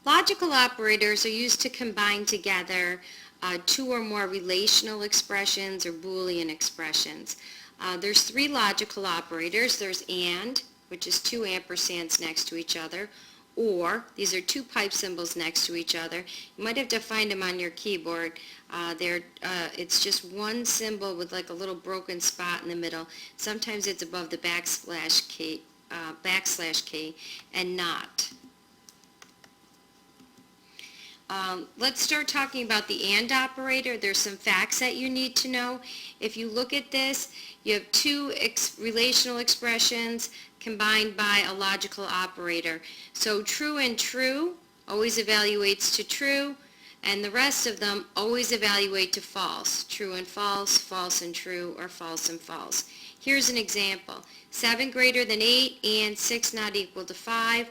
Logical operators are used to combine together two or more relational expressions or Boolean expressions. There's three logical operators. There's AND, which is two ampersands next to each other, or, these are two pipe symbols next to each other. You might have to find them on your keyboard. It's just one symbol with like a little broken spot in the middle. Sometimes it's above the backslash key, and not. Let's start talking about the AND operator. There's some facts that you need to know. If you look at this, you have two relational expressions combined by a logical operator. So true and true always evaluates to true, and the rest of them always evaluate to false. True and false and true, or false and false. Here's an example. 7 greater than 8 and 6 not equal to 5.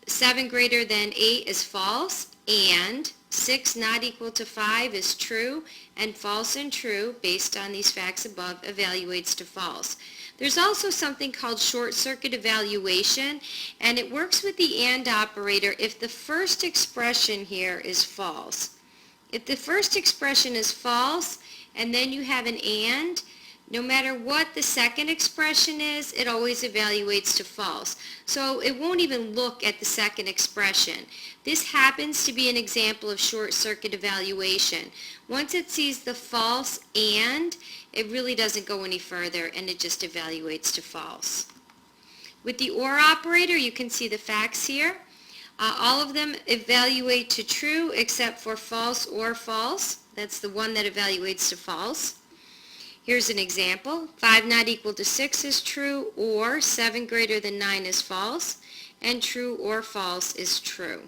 7 greater than 8 is false, and 6 not equal to 5 is true, and false and true, based on these facts above, evaluates to false. There's also something called short circuit evaluation, and it works with the AND operator if the first expression here is false. If the first expression is false, and then you have an AND, no matter what the second expression is, it always evaluates to false. So it won't even look at the second expression. This happens to be an example of short circuit evaluation. Once it sees the false AND, it really doesn't go any further, and it just evaluates to false. With the OR operator, you can see the facts here. All of them evaluate to true except for false or false. That's the one that evaluates to false. Here's an example. 5 not equal to 6 is true, or 7 greater than 9 is false, and true or false is true.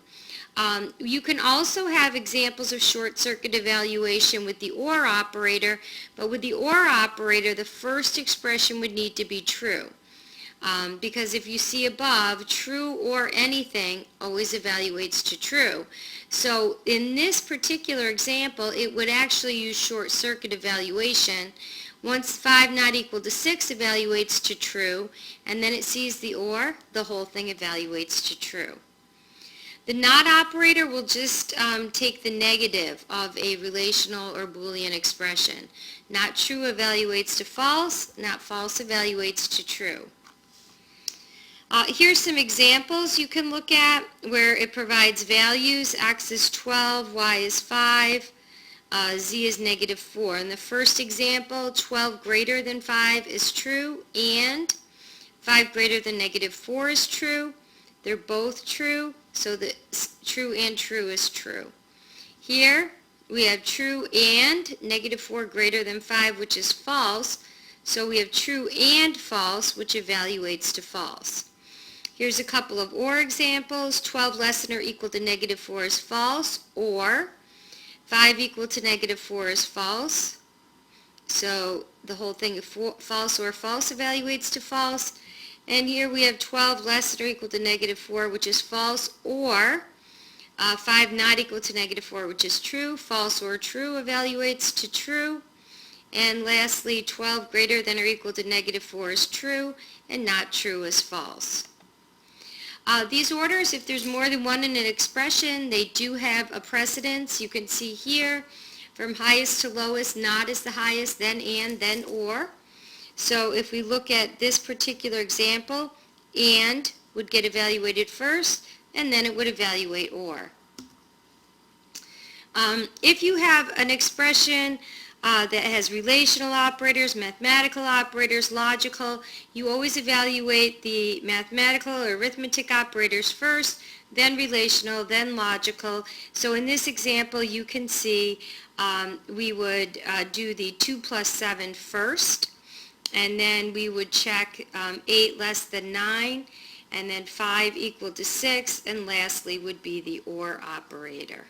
You can also have examples of short circuit evaluation with the OR operator, but with the OR operator, the first expression would need to be true. Because if you see above, true or anything always evaluates to true. So in this particular example, it would actually use short circuit evaluation. Once 5 not equal to 6 evaluates to true, and then it sees the OR, the whole thing evaluates to true. The NOT operator will just take the negative of a relational or Boolean expression. Not true evaluates to false, not false evaluates to true. Here's some examples you can look at where it provides values. X is 12, Y is 5, Z is negative 4. In the first example, 12 greater than 5 is true, and 5 greater than negative 4 is true. They're both true, so the true and true is true. Here we have true and negative 4 greater than 5, which is false. So we have true and false, which evaluates to false. Here's a couple of OR examples. 12 less than or equal to negative 4 is false, or 5 equal to negative 4 is false. So the whole thing of false or false evaluates to false. And here we have 12 less than or equal to negative 4, which is false, or 5 not equal to negative 4, which is true. False or true evaluates to true. And lastly, 12 greater than or equal to negative 4 is true, and not true is false. These orders, if there's more than one in an expression, they do have a precedence. You can see here, from highest to lowest, not is the highest, then and, then or. So if we look at this particular example, and would get evaluated first, and then it would evaluate or. If you have an expression that has relational operators, mathematical operators, logical, you always evaluate the mathematical or arithmetic operators first, then relational, then logical. So in this example, you can see we would do the 2 plus 7 first, and then we would check 8 less than 9, and then 5 equal to 6, and lastly would be the OR operator.